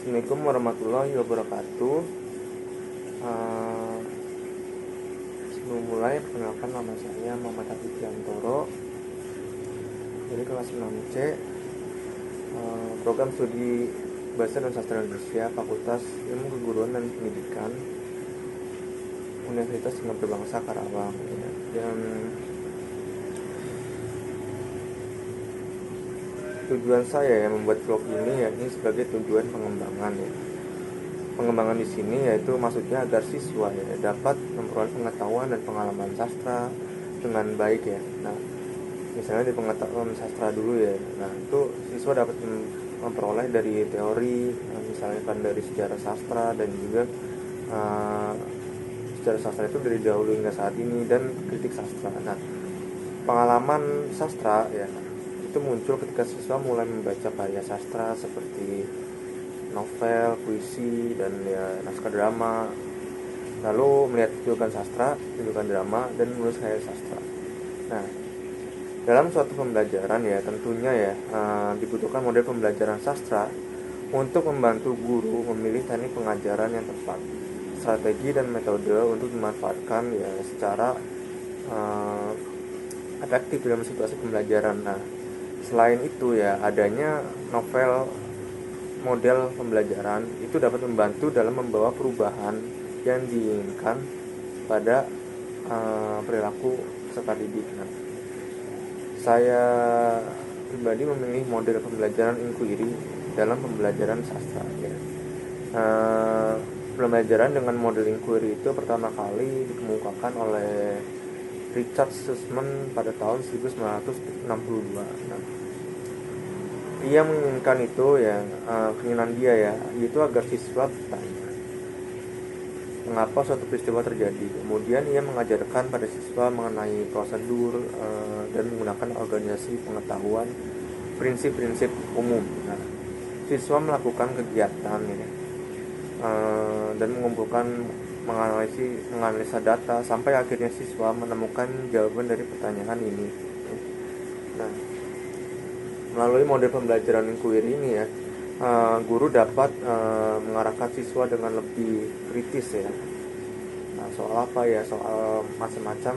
Assalamualaikum warahmatullahi wabarakatuh. Eh, Sebelum mulai, perkenalkan nama saya Muhammad Hafid Yantoro dari kelas 6C, program studi Bahasa dan Sastra Indonesia, Fakultas Ilmu Keguruan dan Pendidikan, Universitas Islam Berbangsa Karawang. Dan tujuan saya membuat vlog ini yakni sebagai tujuan pengembangan Pengembangan di sini yaitu maksudnya agar siswa dapat memperoleh pengetahuan dan pengalaman sastra dengan baik ya. Nah, misalnya di pengetahuan sastra dulu ya. Nah, itu siswa dapat memperoleh dari teori, misalnya kan dari sejarah sastra dan juga sejarah sastra itu dari dahulu hingga saat ini dan kritik sastra. Nah, pengalaman sastra ya itu muncul ketika siswa mulai membaca karya sastra seperti novel, puisi, dan ya naskah drama, lalu melihat tuntukan sastra, tuntukan drama, dan menulis karya sastra. Nah, dalam suatu pembelajaran ya tentunya ya dibutuhkan model pembelajaran sastra untuk membantu guru memilih teknik pengajaran yang tepat, strategi dan metode untuk dimanfaatkan ya secara efektif dalam situasi pembelajaran. Nah, selain itu ya adanya novel model pembelajaran itu dapat membantu dalam membawa perubahan yang diinginkan pada perilaku peserta didik. Nah, saya pribadi memilih model pembelajaran inquiry dalam pembelajaran sastra. Ya. Pembelajaran dengan model inquiry itu pertama kali dikemukakan oleh Richard Sussman pada tahun 1962. Nah, ia menginginkan itu ya keinginan dia ya itu agar siswa bertanya mengapa suatu peristiwa terjadi, kemudian ia mengajarkan pada siswa mengenai prosedur dan menggunakan organisasi pengetahuan prinsip-prinsip umum. Nah, siswa melakukan kegiatan ya, dan mengumpulkan menganalisa data sampai akhirnya siswa menemukan jawaban dari pertanyaan ini. Nah, melalui model pembelajaran inquiry ini ya, guru dapat mengarahkan siswa dengan lebih kritis ya. Nah, soal apa ya? Soal macam-macam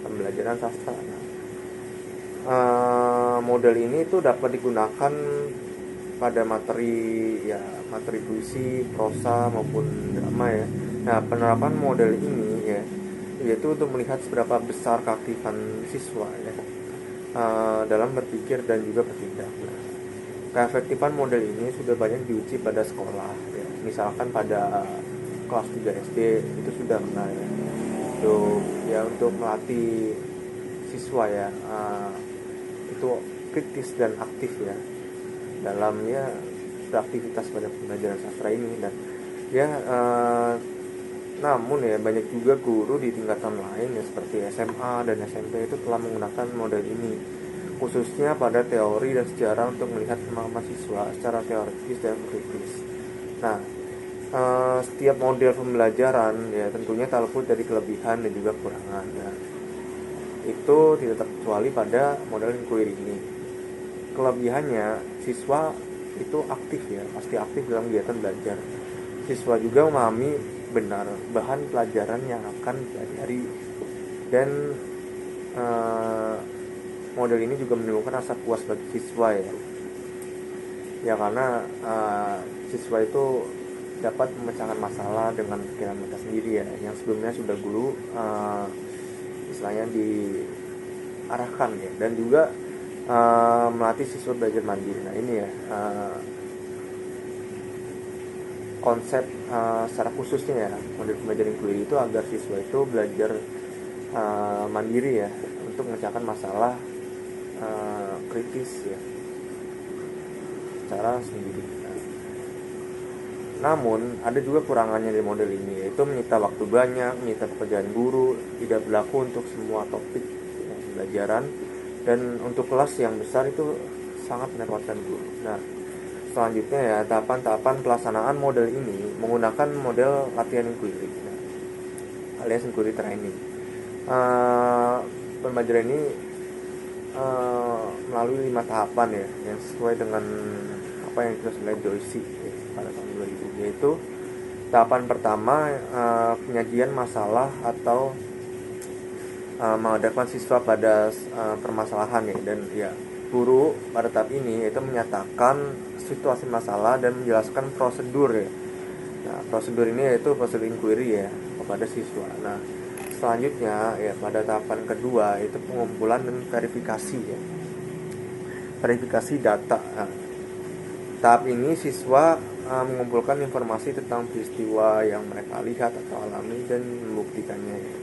pembelajaran sastra. Nah, model ini itu dapat digunakan pada materi puisi, prosa maupun drama ya. Nah, penerapan model ini ya yaitu untuk melihat seberapa besar keaktifan siswa ya dalam berpikir dan juga bertindak. Nah, keefektifan model ini sudah banyak diuji pada sekolah ya. Misalkan pada kelas 3 SD itu sudah pernah ya. Untuk melatih siswa ya itu kritis dan aktif ya dalamnya beraktivitas pada pembelajaran sastra ini. Dan ya namun ya banyak juga guru di tingkatan lain ya seperti SMA dan SMP itu telah menggunakan model ini khususnya pada teori dan sejarah untuk melihat pemahaman siswa secara teoritis dan kritis. Nah, setiap model pembelajaran ya tentunya tak luput dari kelebihan dan juga kekurangan. Nah, itu tidak terkecuali pada model inquiry ini. Kelebihannya siswa itu aktif ya, pasti aktif dalam kegiatan belajar. Siswa juga memahami benar bahan pelajaran yang akan dipelajari dan model ini juga menimbulkan rasa puas bagi siswa ya karena siswa itu dapat memecahkan masalah dengan pikiran mereka sendiri ya yang sebelumnya sudah guru istilahnya diarahkan ya, dan juga melatih siswa belajar mandiri. Nah, ini ya konsep secara khususnya ya model pembelajaran inquiry itu agar siswa itu belajar mandiri ya untuk memecahkan masalah kritis ya secara sendiri. Namun ada juga kurangannya dari model ini, yaitu menyita waktu banyak, menyita pekerjaan guru, tidak berlaku untuk semua topik ya, pembelajaran, dan untuk kelas yang besar itu sangat merepotkan guru. Nah, selanjutnya ya tahapan-tahapan pelaksanaan model ini menggunakan model latihan inquiry alias inquiry training. Pembelajaran ini melalui 5 tahapan ya yang sesuai dengan apa yang ditulis oleh Joyce ya. yaitu tahapan pertama penyajian masalah atau menghadapkan siswa pada permasalahan ya, dan ya guru pada tahap ini itu menyatakan situasi masalah dan menjelaskan prosedur ya. Nah, prosedur ini yaitu prosedur inquiry ya kepada siswa. Nah, selanjutnya ya pada tahapan kedua itu pengumpulan dan verifikasi ya. Verifikasi data. Nah, tahap ini siswa mengumpulkan informasi tentang peristiwa yang mereka lihat atau alami dan membuktikannya ya.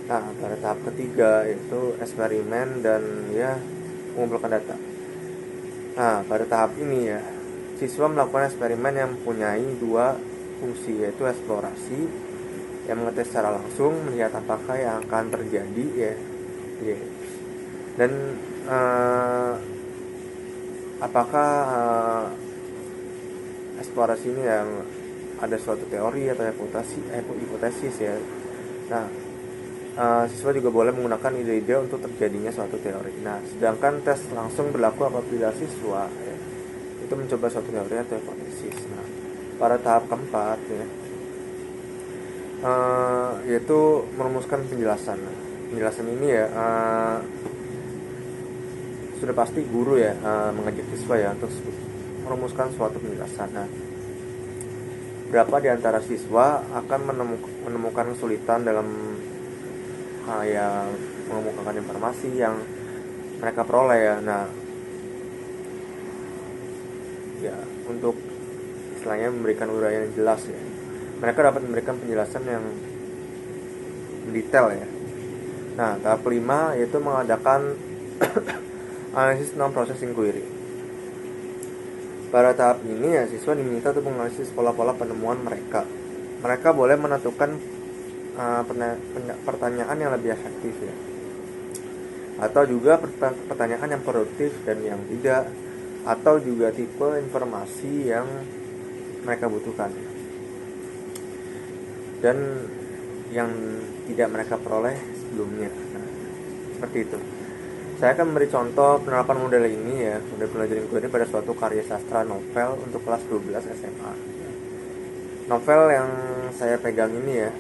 Nah, pada tahap ketiga itu eksperimen dan ya mengumpulkan data. Nah, pada tahap ini ya siswa melakukan eksperimen yang mempunyai dua fungsi, yaitu eksplorasi yang mengetes secara langsung melihat apakah yang akan terjadi ya, dan apakah eksplorasi ini yang ada suatu teori atau hipotesis ya. Nah, siswa juga boleh menggunakan ide-ide untuk terjadinya suatu teori. Nah, sedangkan tes langsung berlaku apabila siswa ya, itu mencoba suatu teori atau hipotesis. Nah, pada tahap keempat ya, yaitu merumuskan penjelasan. Nah, penjelasan ini ya sudah pasti guru ya mengajak siswa ya untuk merumuskan suatu penjelasan. Nah, berapa di antara siswa akan menemukan kesulitan dalam yang mengemukakan informasi yang mereka peroleh ya. Nah, ya untuk istilahnya memberikan uraian yang jelas ya, mereka dapat memberikan penjelasan yang detail ya. Nah, tahap kelima yaitu mengadakan analisis tentang proses inquiry. Pada tahap ini ya siswa diminta untuk menganalisis pola-pola penemuan mereka. Mereka boleh menentukan pertanyaan yang lebih efektif ya, atau juga pertanyaan yang produktif dan yang tidak, atau juga tipe informasi yang mereka butuhkan dan yang tidak mereka peroleh sebelumnya. Nah, seperti itu. Saya akan memberi contoh penerapan model ini ya, model belajar inquiry pada suatu karya sastra novel untuk kelas 12 SMA. Novel yang saya pegang ini ya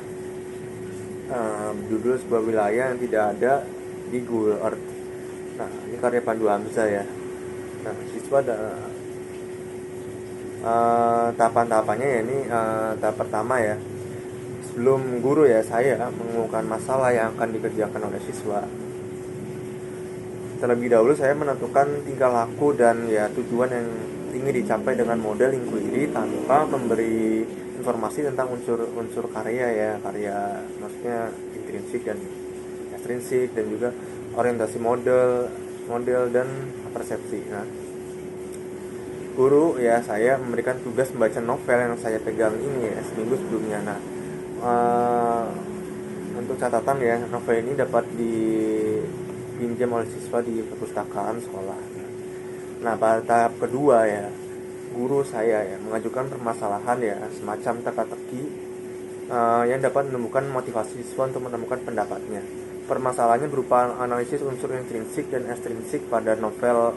judul sebuah wilayah yang tidak ada di Google Earth. Nah, ini karya Pandu Hamzah ya. Nah, siswa ada tahapan-tahapannya ya. Ini tahap pertama ya, sebelum guru ya saya mengumumkan masalah yang akan dikerjakan oleh siswa. Terlebih dahulu saya menentukan tingkah laku dan ya tujuan yang ingin dicapai dengan model inquiry tanpa memberi informasi tentang unsur karya ya, karya maksudnya intrinsik dan ekstrinsik, dan juga orientasi model dan persepsi. Nah, guru ya saya memberikan tugas membaca novel yang saya pegang ini ya seminggu sebelumnya. Nah, untuk catatan ya, novel ini dapat dipinjam oleh siswa di perpustakaan sekolah. Nah, pada tahap kedua ya, guru saya ya mengajukan permasalahan ya semacam teka-teki yang dapat menemukan motivasi siswa untuk menemukan pendapatnya. Permasalahannya berupa analisis unsur intrinsik dan ekstrinsik pada novel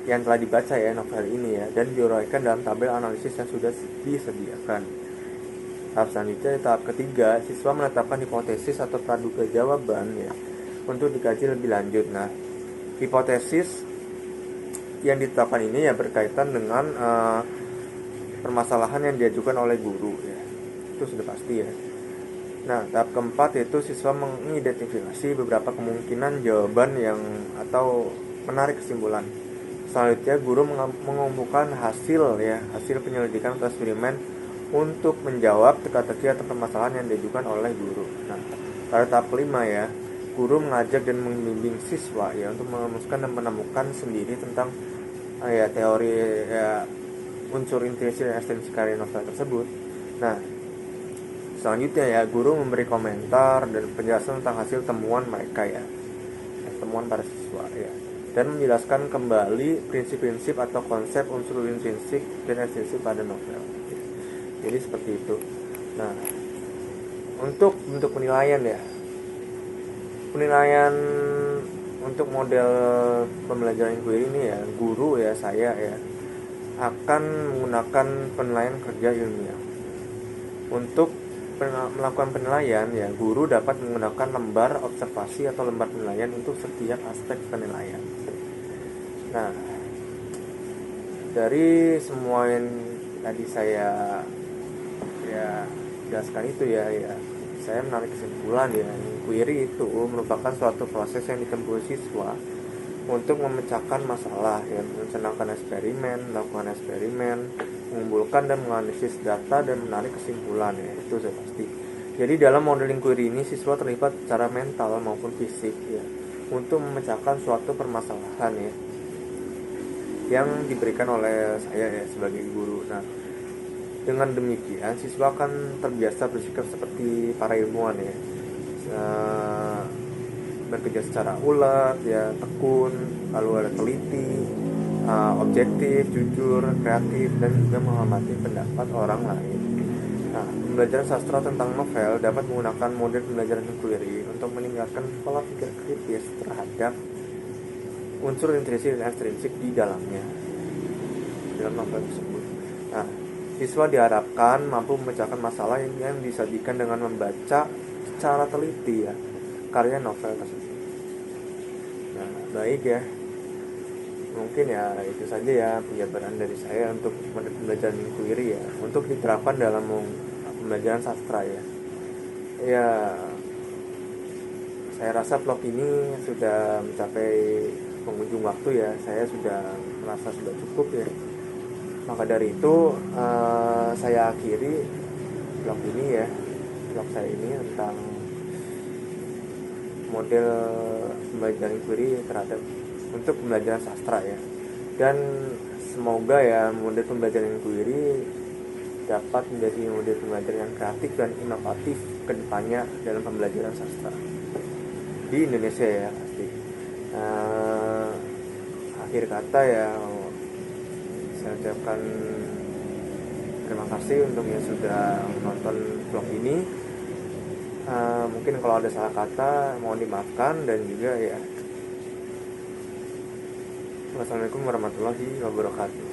yang telah dibaca ya, novel ini ya, dan diuraikan dalam tabel analisis yang sudah disediakan. Tahap selanjutnya, tahap ketiga, siswa menetapkan hipotesis atau praduga jawaban ya untuk dikaji lebih lanjut. Nah, hipotesis yang ditetapkan ini ya berkaitan dengan permasalahan yang diajukan oleh guru ya, itu sudah pasti ya. Nah, tahap keempat yaitu siswa mengidentifikasi beberapa kemungkinan jawaban yang atau menarik kesimpulan. Selanjutnya guru mengumpulkan hasil penyelidikan atau eksperimen untuk menjawab teka-teki atau permasalahan yang diajukan oleh guru. Nah, pada tahap kelima ya, guru mengajak dan membimbing siswa ya untuk merumuskan dan menemukan sendiri tentang ya teori ya unsur intrinsik dan ekstrinsik karya novel tersebut. Nah, selanjutnya ya guru memberi komentar dan penjelasan tentang hasil temuan mereka ya, temuan para siswa ya, dan menjelaskan kembali prinsip-prinsip atau konsep unsur intrinsik dan ekstrinsik pada novel. Jadi seperti itu. Nah, untuk bentuk penilaian ya, penilaian untuk model pembelajaran inquiry ini ya, guru ya saya ya akan menggunakan penilaian kerja ilmiah. Untuk melakukan penilaian ya, guru dapat menggunakan lembar observasi atau lembar penilaian untuk setiap aspek penilaian. Nah, dari semua yang tadi saya jelaskan itu ya, saya menarik kesimpulan ya, inquiry itu merupakan suatu proses yang ditempuh siswa untuk memecahkan masalah, ya, mencanangkan eksperimen, melakukan eksperimen, mengumpulkan dan menganalisis data dan menarik kesimpulan, ya, itu sudah pasti. Jadi dalam model inquiry ini siswa terlibat secara mental maupun fisik ya untuk memecahkan suatu permasalahan ya yang diberikan oleh saya ya sebagai guru. Nah, dengan demikian siswa akan terbiasa bersikap seperti para ilmuwan ya, bekerja secara ulet ya, tekun, lalu ada teliti, objektif, jujur, kreatif, dan juga menghormati pendapat orang lain. Nah, pembelajaran sastra tentang novel dapat menggunakan model pembelajaran inquiry untuk meningkatkan pola pikir kritis terhadap unsur intrinsik dan ekstrinsik di dalamnya dalam novel tersebut. Nah, siswa diharapkan mampu memecahkan masalah yang disajikan dengan membaca secara teliti ya karya novel tersebut. Nah, baik ya. Mungkin ya itu saja ya penjabaran dari saya untuk pembelajaran inquiry ya, untuk diterapkan dalam pembelajaran sastra ya. Ya, saya rasa vlog ini sudah mencapai penghujung waktu ya. Saya sudah merasa sudah cukup ya. Maka dari itu saya akhiri vlog ini ya, vlog saya ini tentang model pembelajaran inquiry terhadap untuk pembelajaran sastra ya. Dan semoga ya model pembelajaran inquiry dapat menjadi model pembelajaran yang kreatif dan inovatif ke depannya dalam pembelajaran sastra di Indonesia ya pasti. Akhir kata ya, saya ucapkan terima kasih untuk yang sudah menonton vlog ini. Mungkin kalau ada salah kata mohon dimaafkan, dan juga ya wassalamualaikum warahmatullahi wabarakatuh.